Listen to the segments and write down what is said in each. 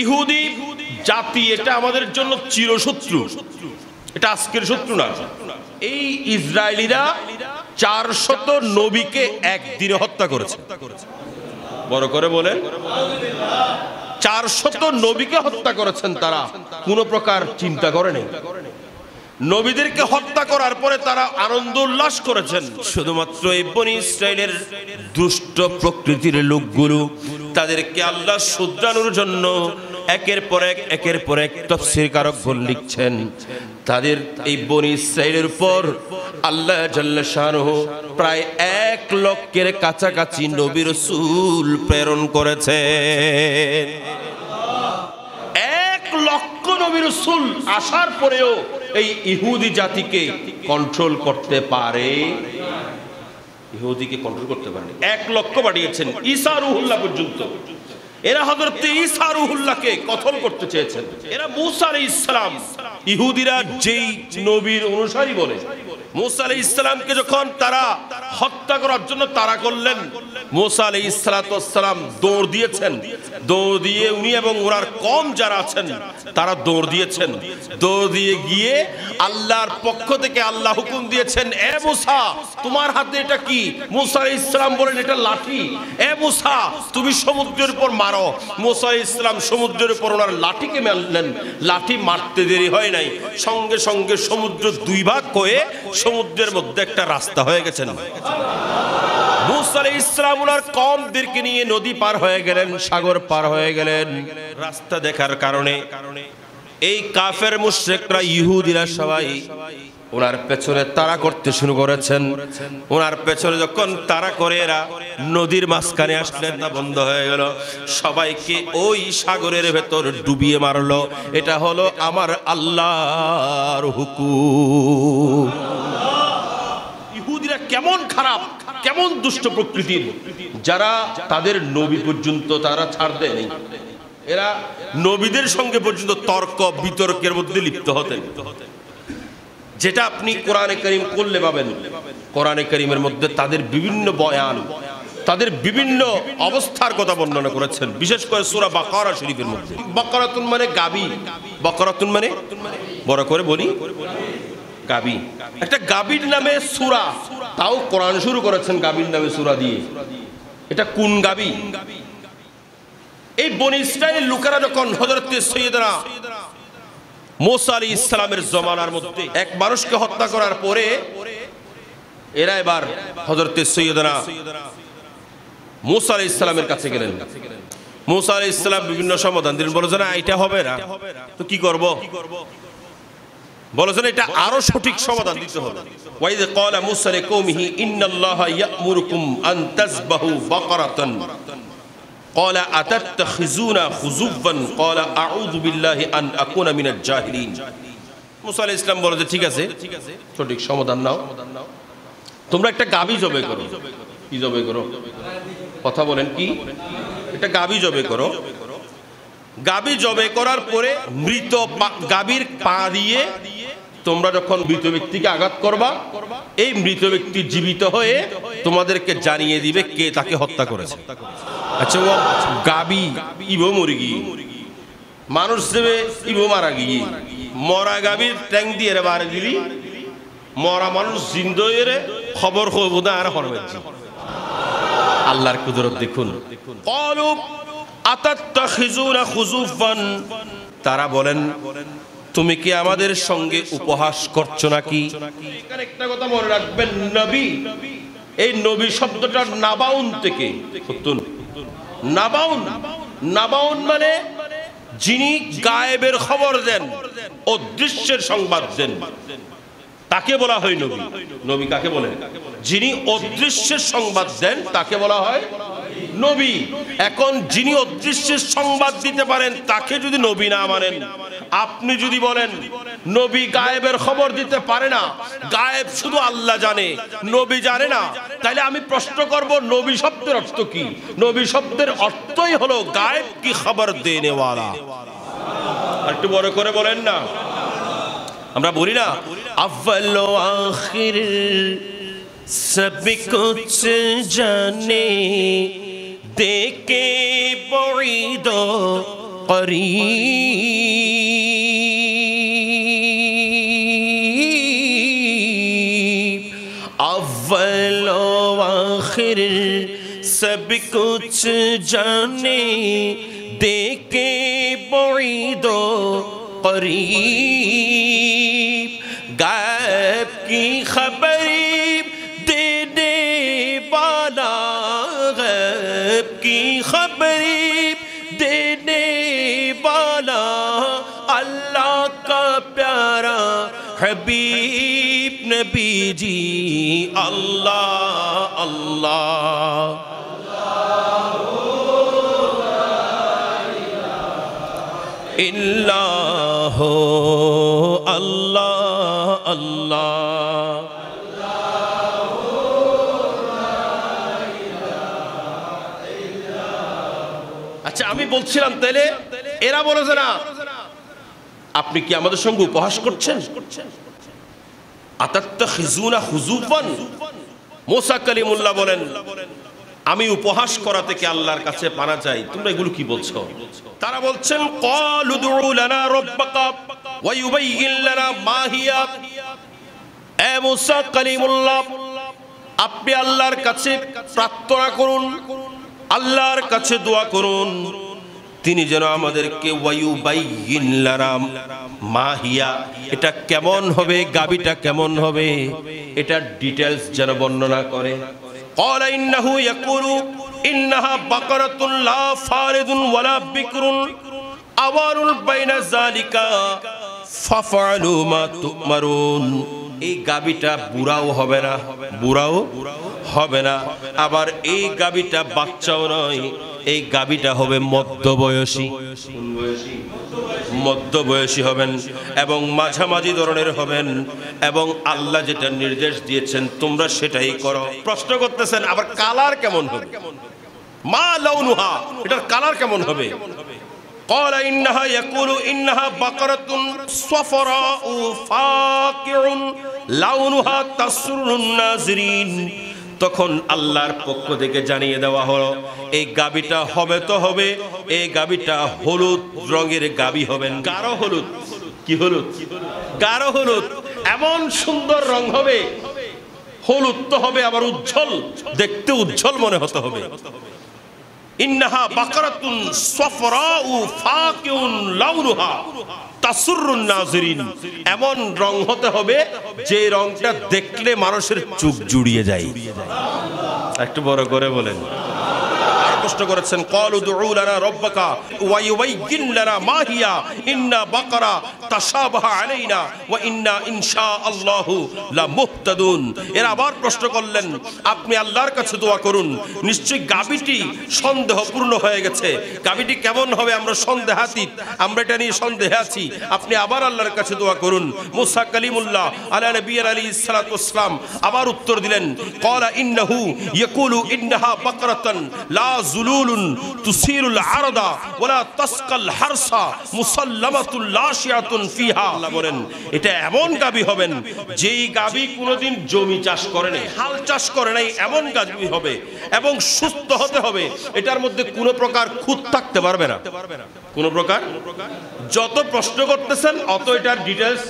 ইহুদি জাতি এটা আমাদের জন্য চিরশত্রু, এটা আজকের শত্রু না। এই ইসরায়েলিরা 400 নবীকে একদিনে হত্যা করেছে। বড় করে বলেন, 400 নবীকে হত্যা করেছেন তারা, কোন প্রকার চিন্তা করে নেই। নবীদেরকে হত্যা করার পরে তারা আনন্দ উল্লাস করেছেন। শুধুমাত্র এই বনি ইসরাইলের দুষ্ট প্রকৃতির লোকগুলো, তাদেরকে আল্লাহ শুধরানোর জন্য একের পর এক তাফসীরকারকগণ লিখছেন, তাদের এই বনি ইসরাইলের উপর আল্লাহ জাল্লা শানুহু প্রায় 1 লক্ষের কাছাকাছি নবী রাসূল প্রেরণ করেছেন। 1 লক্ষ নবী রাসূল আসার পরেও এই ইহুদি জাতিকে কন্ট্রোল করতে পারে, ইহুদিকে কন্ট্রোল করতে পারে। 1 লক্ষ পাঠিয়েছেন ঈসা রুহুল্লাহ পর্যন্ত। এরা হযরত ঈসা রুহুল্লাহকে কতল করতে চেয়েছেন। এরা মূসা আলাইহিস সালাম, ইহুদিরা যেই নবীর অনুসারী বলে, মূসা আলাইহিস সালামকে যখন তারা হত্যা করার জন্য তাড়া করলেন, মূসা আলাইহিস সালাম দৌড় দিয়েছেন। দৌড় দিয়ে উনি এবং ওনার কওম যারা আছেন তারা দৌড় দিয়েছেন। দৌড় দিয়ে গিয়ে আল্লাহর পক্ষ থেকে আল্লাহ হুকুম দিয়েছেন, এ মূসা তোমার হাতে এটা কি? মূসা আলাইহিস সালাম বলেন, এটা লাঠি। এ মূসা তুমি সমুদ্রের উপর মারো। মূসা আলাইহিস সালাম সমুদ্রের উপর ওনার লাঠিকে মারলেন। লাঠি মারতে দেরি হয় নাই, সঙ্গে সঙ্গে সমুদ্র 2 ভাগ হয়ে সমুদ্রের মধ্যে একটা রাস্তা হয়ে গেছেন। মূসা আলাইহিস সালাম ওনার কওমদেরকে নিয়ে নদী পার হয়ে গেলেন, সাগর পার হয়ে গেলেন। রাস্তা দেখার কারণে এই কাফের মুশরিকরা, ইহুদিরা সবাই ওনার পেছনে তাড়া করতে শুরু করেছেন। ওনার পেছনে যখন তাড়া করে এরা নদীর মাঝখানে আসলেন, না বন্ধ হয়ে গেল। সবাইকে ওই সাগরের ভেতর ডুবিয়ে মারলো। এটা হলো আমার আল্লাহর হুকুম। ইহুদিরা কেমন খারাপ, কেমন দুষ্ট প্রকৃতির, যারা তাদের নবী পর্যন্ত তারা ছাড় দেয়নি। এরা নবীদের সঙ্গে পর্যন্ত তর্ক বিতর্কের মধ্যে লিপ্ত হতেন, যেটা আপনি কোরআনে কারীম করলে পাবেন। কোরআনে কারীমের মধ্যে তাদের বিভিন্ন বয়ান, তাদের বিভিন্ন অবস্থার কথা বর্ণনা করেছেন, বিশেষ করে সূরা বাকারা শরীফের মধ্যে। বাকারাতুন মানে গাবি, বাকারাতুন মানে বড় করে বলি গাবি। একটা গাবির নামে সূরা, তাও কোরআন শুরু করেছেন গাবির নামে সূরা দিয়ে। এটা কোন গাবি? এই বনি ইসরাইলের লোকেরা যখন হযরত সৈয়দনা মূসা আলাইহিস সালামের জমানার মধ্যে এক মানুষকে হত্যা করার পরে এরা এবার হযরত সৈয়দনা মূসা আলাইহিস সালামের কাছে গেলেন। মূসা আলাইহিস সালাম বিভিন্ন সমাধান দিলেন। বলেছেন এটা হবে না, তো কি করব? বলেছেন এটা আরো সঠিক সমাধান দিতে হবে। ওয়াইদ ক্বালা মূসা লিকওমিহি ইন্নাল্লাহা ইয়া'মুরুকুম আন তাযবাহু বাকারাতান ক্বালা আতাত্তাখিযুনা খুযুফান ক্বালা আউযু বিল্লাহি আন আকুনা মিনাল জাহিলিন। মূসা আলাইহিস সালাম বলে যে ঠিক আছে, সঠিক সমাধান নাও, তোমরা একটা গাবি জবাই করো। কি জবাই করো? কথা বলেন কি? একটা গাবি জবাই করো। গাবি জবাই করার পরে মৃত গাবির পা দিয়ে তোমরা যখন মৃত ব্যক্তিকে আঘাত করবা, এই মৃত ব্যক্তি জীবিত হয়ে তোমাদেরকে জানিয়ে দিবে কে তাকে হত্যা করেছে। আচ্ছা, ও গাবি ইবো মরে গিয়ে মানুষ দেবে, ইবো মারা গিয়ে মরা গাবির ট্যাং দিয়ে রে বারে দিবি, মরা মানুষ জিন্দা এরে খবর হবো না আর হরবে। আল্লাহর কুদরত দেখুন। ক্বালু আতাত্তাখিযুনা খুযুফান, তারা বলেন তুমি কি আমাদের সঙ্গে উপহাস করছো নাকি? এখানে একটা কথা মনে রাখবেন, নবী, এই নবী শব্দটা নাবাউন থেকে। নাবাউন, নাবাউন মানে যিনি গায়েবের খবর দেন, অদৃশ্যের সংবাদ দেন, তাকে বলা হয় নবী। নবী কাকে বলে? যিনি অদৃশ্যের সংবাদ দেন তাকে বলা হয় নবী। এখন যিনি অদৃশ্যের সংবাদ দিতে পারেন তাকে যদি নবী না মানেন, আপনি যদি বলেন নবী গায়েবের খবর দিতে পারে না, গায়েব শুধু আল্লাহ জানে, নবী জানে না, তাহলে আমি প্রশ্ন করব নবী শব্দের অর্থ কি? নবী শব্দের অর্থই হলো গায়েব কি খবর দেনে ওয়ালা। আর একটু বড় করে বলেন না। আমরা বলি না আউয়াল ও আখির সবই কুছ জানে, দেখে বঈদ करीब अव्वल आखिर सब कुछ जाने देखे बुईदो करीब गैब की खबर देने वाला गैब की खबर देने वाला अल्लाह का प्यारा हबीब नबी जी अल्लाह अल्लाह इल्लाह अल्लाह अल्लाह। আচ্ছা আমি বলছিলাম তাইলে এরা বলেছে না আপনি কি আমাদের সঙ্গে উপহাস করছেন? আতাত্তাখিজুনা হুজুফান, মুসা কালিমুল্লাহ বলেন আমি উপহাস করা থেকে আল্লাহর কাছে পানা চাই, তোমরা এগুলো কি বলছো? তারা বলছেন ক্বালু দুউ লানা রাব্বাকা ওয়া ইউবাইয়িন লানা মা হিয়া। এ মুসা কালিমুল্লাহ আপনি আল্লাহর কাছে প্রার্থনা করুন, আল্লাহর কাছে দোয়া করুন তিনি যেন আমাদেরকে ওয়ায়ুবাইয়িন লানা মা হিয়া, এটা কেমন হবে, গাবিটা কেমন হবে, এটা ডিটেইলস যেন বর্ণনা করে। ক্বালা ইন্নাহু ইয়াকুলু ইন্নাহা বাকারাতুন লা ফারিদুন ওয়ালা বিকরুন আওয়ারুল বাইনা যালিকা ফাফআলু মা তুমারুন। এই গাবিটা বুড়াও হবে না, বুড়াও হবে না, আবার এই গাবিটা বাচ্চাও নয়, এই গাবিটা হবে মধ্যবয়সী, মধ্যবয়সী হবেন এবং মাঝামাঝি ধরনের হবেন এবং আল্লাহ যেটা নির্দেশ দিয়েছেন তোমরা সেটাই করো। প্রশ্ন করতেছেন আবার কালার কেমন হবে, মা লাউনুহা, এটার কালার কেমন হবে? قال إنها يقول إنها بقرة صفراء فاقع لونها تسر الناظرين। তখন আল্লাহর পক্ষ থেকে জানিয়ে দেওয়া হলো এই গাবিটা হবে তো হবে, এই গাবিটা হলুদ রঙের গাবি হবেন, গাঢ় হলুদ। কি হলুদ? গাঢ় হলুদ। এমন সুন্দর রং হবে, হলুদ তো হবে আবার উজ্জ্বল, দেখতে উজ্জ্বল মনে হতে হবে। ইন্নাহা বাকারাতুন সাফরাউ ফাকিউন লাউনুহা তাসুরুন নাজিরিন। এমন রং হতে হবে যে রংটা দেখলে মানুষের চোখ জুড়িয়ে যায়। একটু বড় করে বলেন। আর প্রশ্ন করেছেন ক্বালু দুউ লানা রাব্বাকা ওয়া ইউবাইয়িন লানা মা হিয়া ইন্না বাকারা তাশাবাহা আলাইনা ওয়া ইন্না ইনশাআল্লাহু লামুহতাদুন। এরা আবার প্রশ্ন করলেন আপনি আল্লাহর কাছে দোয়া করুন, নিশ্চয়ই গাবিটি সন্দেহপূর্ণ হয়ে গেছে, গাবিটি কেমন হবে আমরা সন্দেহাতীত, আমরা এটা নিয়ে সন্দেহে আছি, আপনি আবার আল্লাহর কাছে দোয়া করুন। মুসা কালিমুল্লাহ আলা নবিয়্যিনা আলাইহিস সালাতু ওয়াস সালাম আবার উত্তর দিলেন ক্বালা ইন্নাহু ইয়াকুলু ইন্নাহা বাকারাতান লা যুলুলুন তুসিরুল আরদা ওয়ালা তাসকাল হারসা মুসাল্লামাতুল লাশিয়াতুন ফিহা। আল্লাহ বলেন এটা এমন গাবি হবেন যেই গাবি কোনোদিন জমি চাষ করে নাই, হাল চাষ করে নাই, এমন গাবি হবে এবং সুস্থ হতে হবে, এটার মধ্যে কোনো প্রকার খুঁত থাকতে পারবে না, কোনো প্রকার। যত প্রশ্ন করতেছেন অত এটার ডিটেইলস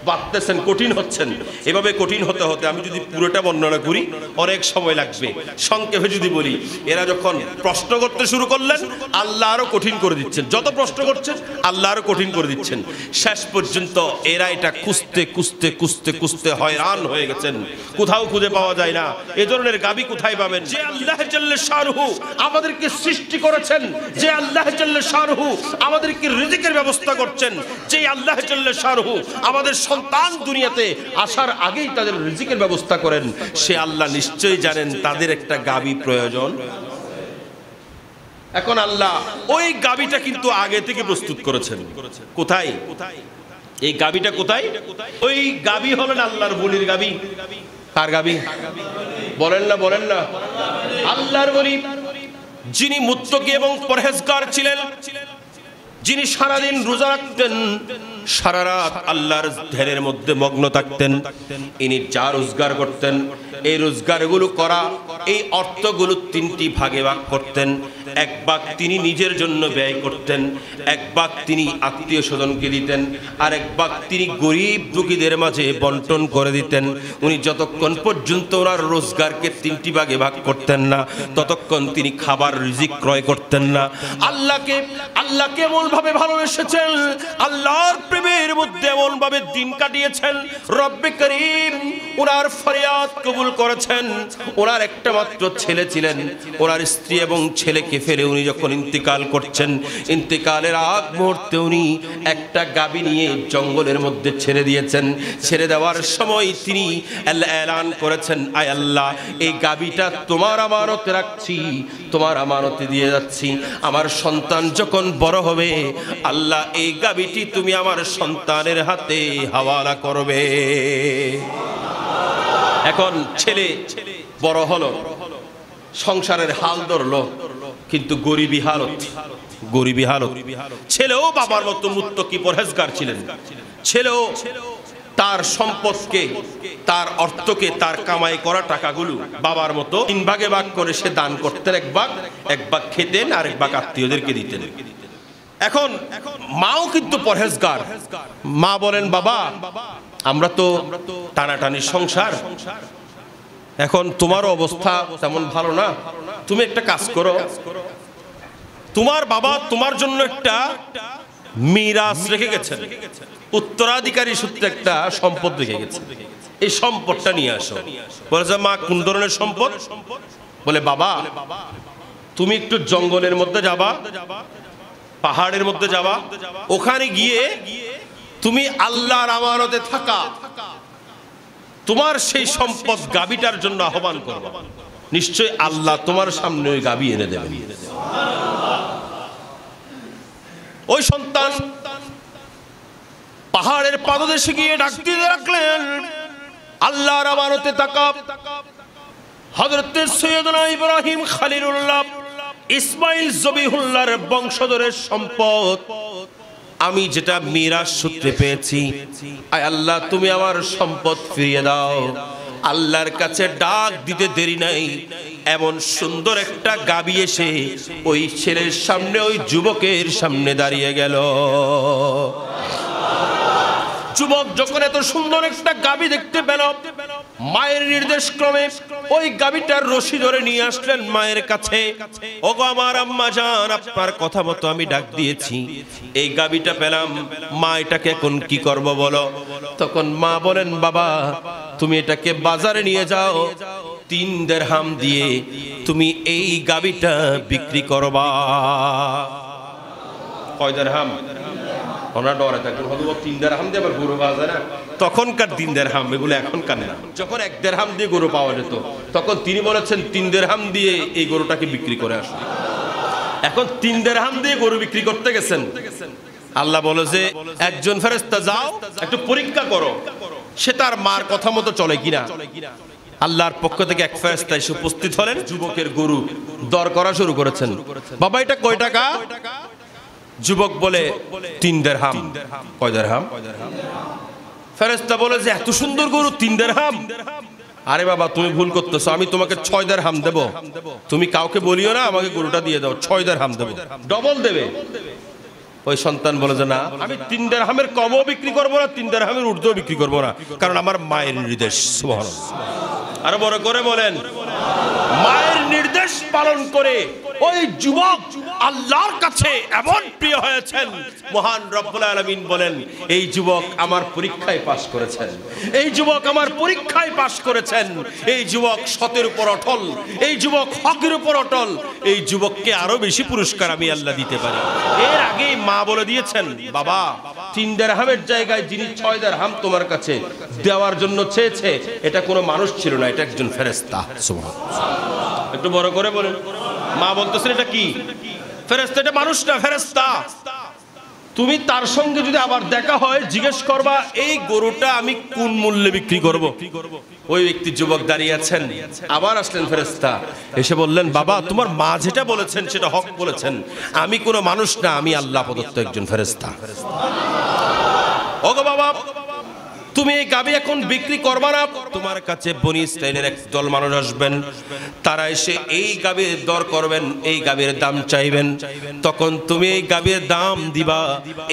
বাড়তেছেন, কঠিন হচ্ছেন। এভাবে কঠিন হতে হতে আমি যদি পুরোটা বর্ণনা করি অনেক সময় লাগবে, সংক্ষেপে যদি বলি এরা যখন প্রশ্ন করতে শুরু করলেন আল্লাহ আরো কঠিন করে দিচ্ছেন, যত প্রশ্ন করছেন আল্লাহ আরো কঠিন করে দিচ্ছেন, শেষ পর্যন্ত এরা এটা খুঁজতে খুঁজতে খুঁজতে খুঁজতে হয়রান হয়ে গেছেন, কোথাও খুঁজে পাওয়া যায় না। এ ধরনের গাবি কোথায় পাবেন? যে আল্লাহ জাল্লে শানুহু আমাদেরকে সৃষ্টি করেছেন, যে আল্লাহ জাল্লে শানুহু আমাদেরকে রিজিকের ব্যবস্থা করছেন, যে আল্লাহ জাল্লে শানুহু আমাদের সন্তান দুনিয়াতে আসার আগেই তাদের রিজিকের ব্যবস্থা করেন, সে আল্লাহ নিশ্চয়ই জানেন তাদের একটা গাবি প্রয়োজন। এখন আল্লাহ ওই গাবিটা কিন্তু আগে থেকে প্রস্তুত করেছেন। কোথায় এই গাবিটা? কোথায়? ওই গাবি হলেন আল্লাহর বলির গাবি। কার গাবি? বলেন না, বলেন না। আল্লাহর বলি, যিনি মুত্তাকি এবং পরহেজগার ছিলেন, যিনি সারাদিন রোজা রাখতেন, সারা রাত আল্লাহর ধ্যানের মধ্যে মগ্ন থাকতেন, ইনি যা রোজগার করতেন এই রোজগারগুলো করা, এই অর্থগুলো তিনটি ভাগে ভাগ করতেন। এক ভাগ তিনি নিজের জন্য ব্যয় করতেন, এক ভাগ তিনি আত্মীয় স্বজনকে দিতেন, আর এক ভাগ তিনি গরিব দুঃখীদের মাঝে বন্টন করে দিতেন। উনি যতক্ষণ পর্যন্ত ওনার রোজগারকে 3টি ভাগে ভাগ করতেন না, ততক্ষণ তিনি খাবার রিজিক ক্রয় করতেন না। আল্লাহকে এমনভাবে ভালোবেসেছেন, আল্লাহর প্রেমের মধ্যে এমনভাবে দিন কাটিয়েছেন, রব্বে করিম ওনার ফরিয়াদ কবুল করেছেন। ওনার একটা মাত্র ছেলে ছিলেন, ওনার স্ত্রী এবং ছেলেকে ফেলে উনি যখন ইন্তেকাল করছেন, ইন্তেকালের আগ মুহূর্তে উনি একটা গাভী নিয়ে জঙ্গলের মধ্যে ছেড়ে দিয়েছেন। ছেড়ে দেওয়ার সময় তিনি এলান করেছেন, আয় আল্লাহ, এই গাভীটা তোমার আমানতে রাখছি, তোমার আমানতে দিয়ে যাচ্ছি। আমার সন্তান যখন বড় হবে, আল্লাহ এই গাভীটি তুমি আমার সন্তানের হাতে হাওয়ালা করবে। এখন ছেলে বড় হলো, সংসারের হাল ধরলো, কিন্তু গরিবী হালত। ছেলেও বাবার মতো মুত্তাকি পরহেজগার ছিলেন। ছেলেও তার সম্পদকে, তার অর্থকে, তার কামাই করা টাকাগুলো বাবার মতো 3 ভাগে ভাগ করে সে দান করতেন। এক ভাগ খেতেন, আর এক ভাগ আত্মীয়দেরকে দিতেন। এখন মাও কিন্তু পরহেজগার। মা বলেন, বাবা আমরা তো টানাটানি সংসার, এখন তোমারও অবস্থা তেমন ভালো না, তুমি একটা কাজ করো, তোমার বাবা তোমার জন্য একটা মিরাস রেখে গেছেন, উত্তরাধিকারী সূত্রে একটা সম্পদ রেখে গেছেন, এই সম্পদটা নিয়ে আসো। বলে যে মা কোন ধরনের সম্পদ? বলে বাবা তুমি একটু জঙ্গলের মধ্যে যাবা, পাহাড়ের মধ্যে যাবা, ওখানে গিয়ে তুমি আল্লাহর আমানতে থাকা তোমার সেই সম্পদ গাভীটার জন্য আহ্বান করবা, নিশ্চয় আল্লাহ তোমার সামনে ওই গাভী এনে দেবেন। ওই সন্তান পাহাড়ের পাদদেশে গিয়ে ডাক দিয়ে রাখলেন, আল্লাহর আমানতে থাকা হযরত সৈয়দনা ইব্রাহিম খলিলুল্লাহ ইসমাইল জবিহুল্লাহর বংশধরের সম্পদ আমি যেটা মিরাস সূত্রে পেয়েছি, আয় আল্লাহ তুমি আমার সম্পদ ফিরিয়ে দাও। আল্লাহর কাছে ডাক দিতে দেরি নাই, এমন সুন্দর একটা গাভী এসে ওই ছেলের সামনে, ওই যুবকের সামনে দাঁড়িয়ে গেল। যুবক যখন এত সুন্দর একটা গাভী দেখতে পেল, মায়ের নির্দেশ ক্রমে ওই গাভীটার রশি ধরে নিয়ে আসলেন মায়ের কাছে। ওগো আমার আম্মা জান, আপনার কথা মতো আমি ডাক দিয়েছি, এই গাভীটা পেলাম, মা এটাকে এখন কি করব বলো? তখন মা বলেন, বাবা তুমি এটাকে বাজারে নিয়ে যাও, 3 দিরহাম দিয়ে তুমি এই গাভীটা বিক্রি করবা। কয় দিরহাম? ওনার ডরে থাকবেন, হয়তো 3 দিরহাম দিয়ে আবার গরু পাওয়া যায় না। তখনকার 3 দিরহাম, এগুলো এখনকার না। যখন 1 দিরহাম দিয়ে গরু পাওয়া যেত, তখন তিনি বলেছেন 3 দিরহাম দিয়ে এই গরুটাকে বিক্রি করে আসুন। এখন 3 দিরহাম দিয়ে গরু বিক্রি করতে গেছেন। আল্লাহ বলে যে একজন ফেরেশতা যাও একটু পরীক্ষা করো সে তার মার কথা মতো চলে কিনা। আল্লাহর পক্ষ থেকে এক ফেরেশতা এসে উপস্থিত হলেন, যুবকের গরু দর করা শুরু করেছেন। বাবা এটা কয় টাকা? যুবক বলে 3 দিরহাম। কয় দিরহাম? ফেরেশতা বলে যে এত সুন্দর গরু 3 দিরহাম? আরে বাবা তুমি ভুল করতেছো, আমি তোমাকে 6 দিরহাম দেব, তুমি কাউকে বলিও না, আমাকে গরুটা দিয়ে দাও, 6 দিরহাম দেব, ডবল দেবে। ওই সন্তান বলে যে না, আমি 3 দিরহামের কমও বিক্রি করবো না, 3 দিরহামের ঊর্ধ্বও বিক্রি করবো না, কারণ আমার মায়ের নির্দেশ। সুবহানাল্লাহ। আরো বড় করে বলেন, মায়ের নির্দেশ পালন করে ওই যুবক আল্লাহর কাছে এমন প্রিয় হয়েছেন, মহান রব্বুল আলামিন বলেন এই যুবক আমার পরীক্ষায় পাস করেছেন, এই যুবক আমার পরীক্ষায় পাস করেছেন, এই যুবক সতের উপর অটল, এই যুবক হকের উপর অটল, এই যুবককে আরো বেশি পুরস্কার আমি আল্লাহ দিতে পারি। এর আগেই মা বলে দিয়েছেন, বাবা 3 দিরহামের জায়গায় যিনি 6 দিরহাম তোমার কাছে দেওয়ার জন্য চেয়েছে, এটা কোনো মানুষ ছিল না, এটা একজন ফেরেশতা। সুবহানাল্লাহ। একটু বড় করে বলেন। মা বলতেছেন এটা কি? ফেরেশতা। এটা মানুষ না, ফেরেশতা। তুমি তার সঙ্গে যদি আবার দেখা হয় জিজ্ঞেস করবা এই গরুটা আমি কোন মূল্যে বিক্রি করব। ওই ব্যক্তি যুবক দাঁড়িয়ে আছেন, আবার আসলেন ফেরেশতা, এসে বললেন বাবা তোমার মা যেটা বলেছেন সেটা হক বলেছেন, আমি কোনো মানুষ না, আমি আল্লাহ প্রদত্ত একজন ফেরেশতা। ওগো বাবা তুমি এই গাবি এখন বিক্রি করবা না। তোমার কাছে বনি ইসরাইলের একদল মানুষ আসবেন, তারা এসে এই গাবির দর করবেন, এই গাবির দাম চাইবেন। তখন তুমি এই গাবির দাম দিবা,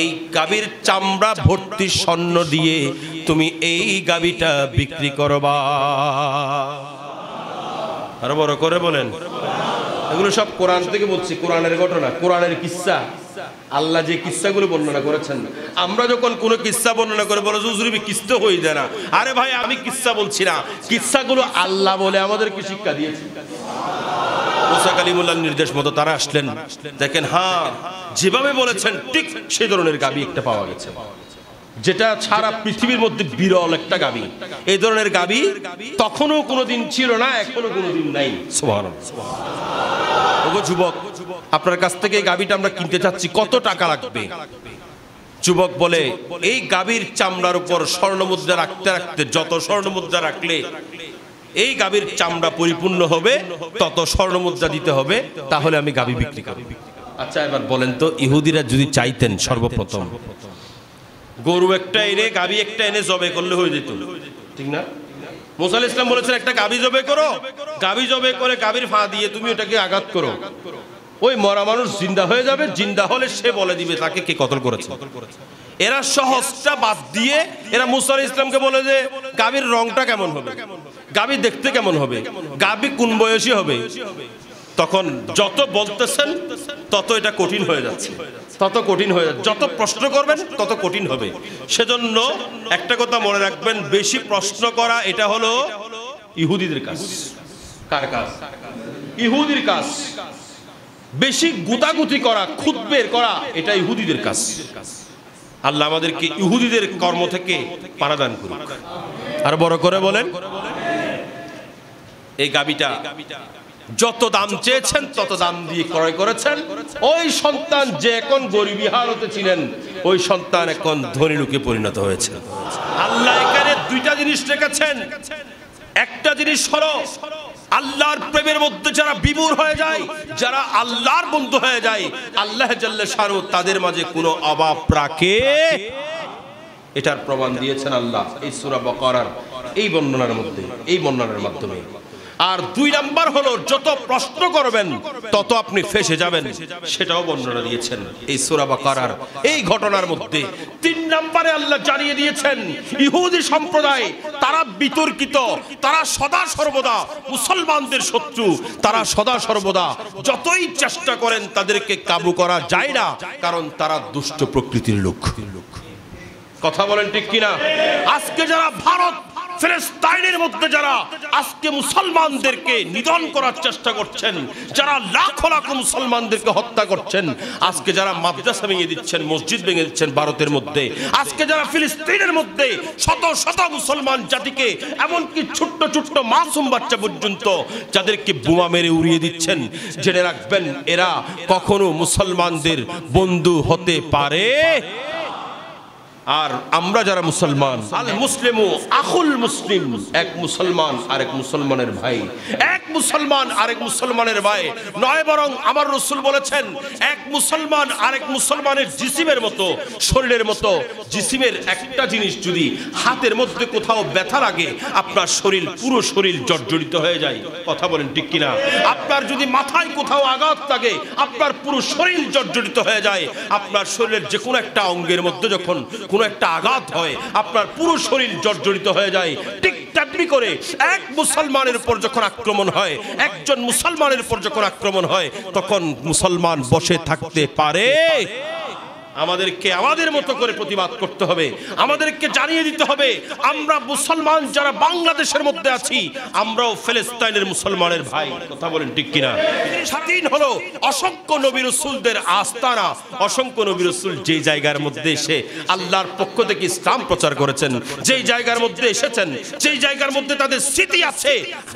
এই গাবির চামড়া ভর্তি স্বর্ণ দিয়ে তুমি এই গাবিটা বিক্রি করবা। আরো বড় করে বলেন। এগুলো সব কোরআন থেকে বলছি, কোরআনের ঘটনা, কোরআনের কিস্সা। আল্লাহ যে কিস্সাগুলো বর্ণনা করেছেন, আমরা যখন কোনো কিস্সা বর্ণনা করে বলো হুজুর কিস্সা হয়ে যায় না, আরে ভাই আমি কিস্সা বলছি না, কিস্সাগুলো আল্লাহ বলে আমাদেরকে শিক্ষা দিয়েছে। মুসা কালিমুল্লাহর নির্দেশ মতো তারা আসলেন, দেখেন হ্যাঁ যেভাবে বলেছেন ঠিক সেই ধরনের গাবি একটা পাওয়া গেছে, যেটা সারা পৃথিবীর মধ্যে বিরল একটা গাবি। এই ধরনের গাবি তখনও কোনোদিন ছিল না, এখনো কোনোদিন নাই। সুবহানাল্লাহ। ওগো যুবক, আপনার কাছ থেকে এই গাবিটা আমরা কিনতে চাচ্ছি, কত টাকা লাগবে? যুবক বলে এই গাবির চামড়ার উপর স্বর্ণ মুদ্রা রাখতে রাখতে, যত স্বর্ণ মুদ্রা রাখলে এই গাবির চামড়া পরিপূর্ণ হবে তত স্বর্ণ মুদ্রা দিতে হবে, তাহলে আমি গাবি বিক্রি করব। আচ্ছা এবার বলেন তো, ইহুদিরা যদি চাইতেন সর্বপ্রথম গরু একটা এনে গাবি একটা এনে জবে করলে হয়ে যেত, ঠিক না? মুসা আলাইহিস সালাম বলেছেন একটা গাবি জবে করো, গাবি জবে করে গাবির ফা দিয়ে তুমি ওটাকে আঘাত করো, ওই মরা মানুষ জিন্দা হয়ে যাবে, জিন্দা হলে সে বলে দিবে তাকে কে কতল করেছে। এরা সহজটা বাদ দিয়ে এরা মুসা আলাইহিস সালামকে বলে যে গাবির রংটা কেমন হবে, গাবি দেখতে কেমন হবে, গাবি কোন বয়সী হবে। তখন যত বলতেছেন তত এটা কঠিন হয়ে যাচ্ছে, তত কঠিন হয়ে যাচ্ছে, যত প্রশ্ন করবেন তত কঠিন হবে। সেজন্য একটা কথা মনে রাখবেন, বেশি প্রশ্ন করা এটা হলো ইহুদিদের কাজ। কার কাজ? ইহুদির কাজ। বেশি গুতাগুতি করা, খুদ বের করা, এটা ইহুদিদের কাজ। আল্লাহ আমাদেরকে ইহুদিদের কর্ম থেকে পানাদান করুন। আর বড় করে বলেন, এই গাবিটা যত দাম চেয়েছেন তত দাম দিয়ে ক্রয় করেছেন। ওই সন্তান যে এখন গরিবী হালতে ছিলেন, ওই সন্তান এখন ধনী লোকে পরিণত হয়েছে। আল্লাহ এখানে দুইটা জিনিস রেখেছেন। একটা জিনিস হলো আল্লাহর প্রেমের মধ্যে যারা বিভোর হয়ে যায়, যারা আল্লাহর বন্ধু হয়ে যায়, আল্লাহ জাল্লে শানু তাদের মাঝে কোনো অভাব রাখে, এটার প্রমাণ দিয়েছেন আল্লাহ এই সূরা বাকারার এই বর্ণনার মধ্যে, এই বর্ণনার মাধ্যমে। আর দুই নাম্বার হলো যত প্রশ্ন করবেন তত আপনি ফেঁসে যাবেন, সেটাও বর্ণনা দিয়েছেন এই সূরা বাকারার এই ঘটনার মধ্যে। তিন নাম্বারে আল্লাহ জানিয়ে দিয়েছেন ইহুদি সম্প্রদায় তারা বিতর্কিত, তারা সদা সর্বদা মুসলমানদের শত্রু, তারা সদা সর্বদা যতই চেষ্টা করেন তাদেরকে কাবু করা যায় না, কারণ তারা দুষ্ট প্রকৃতির লোক। কথা বলেন ঠিক কিনা? আজকে যারা ভারত ফিলিস্তিনের মধ্যে যারা আজকে মুসলমানদেরকে নিধন করার চেষ্টা করছেন, যারা লাখো লাখো মুসলমানদেরকে হত্যা করছেন, আজকে যারা মাদ্রাসা ভেঙে দিচ্ছেন, মসজিদ ভেঙে দিচ্ছেন ভারতের মধ্যে, আজকে যারা ফিলিস্তিনের মধ্যে শত শত মুসলমান জাতিকে, এমনকি ছোট্ট ছোট্ট মাসুম বাচ্চা পর্যন্ত যাদেরকে বোমা মেরে উড়িয়ে দিচ্ছেন, জেনে রাখবেন এরা কখনো মুসলমানদের বন্ধু হতে পারে। আর আমরা যারা মুসলমান, আল মুসলিমু আখুল মুসলিম, এক মুসলমান আরেক মুসলমানের ভাই, এক মুসলমান আরেক মুসলমানের ভাই নয়, বরং আমার রাসূল বলেছেন এক মুসলমান আরেক মুসলমানের জিসিমের মতো, শরীরের মতো। জিসিমের একটা জিনিস যদি হাতের মধ্যে কোথাও ব্যথা লাগে, আপনার শরীর, পুরো শরীর জর্জরিত হয়ে যায়। কথা বলেন ঠিক কিনা? আপনার যদি মাথায় কোথাও আঘাত লাগে, আপনার পুরো শরীর জর্জরিত হয়ে যায়। আপনার শরীরের যে কোনো একটা অঙ্গের মধ্যে যখন কোনো একটা আঘাত হয়, আপনার পুরো শরীর জর্জরিত হয়ে যায়। ঠিক তেমনি করে এক মুসলমানের উপর যখন আক্রমণ হয়, একজন মুসলমানের উপর যখন আক্রমণ হয়, তখন মুসলমান বসে থাকতে পারে? আমাদেরকে আমাদের মতো করে প্রতিবাদ করতে হবে। আমাদেরকে জানিয়ে দিতে হবে আমরা মুসলমান যারা বাংলাদেশের মধ্যে আছি, আমরাও ফিলিস্তিনের মুসলমানের ভাই। কথা বলেন ঠিক কিনা? স্বাধীন হলো অসংখ্য নবী রাসূলদের আস্তানা, অসংখ্য নবী রাসূল যেই জায়গার মধ্যে এসে আল্লাহর পক্ষ থেকে ইসলাম প্রচার করেছেন, যেই জায়গার মধ্যে এসেছেন, যেই জায়গার মধ্যে তাদের স্মৃতি আছে,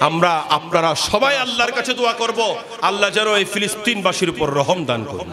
আমরা আপনারা সবাই আল্লাহর কাছে দোয়া করব আল্লাহ যেন এই ফিলিস্তিনবাসীর উপর রহম দান করুন।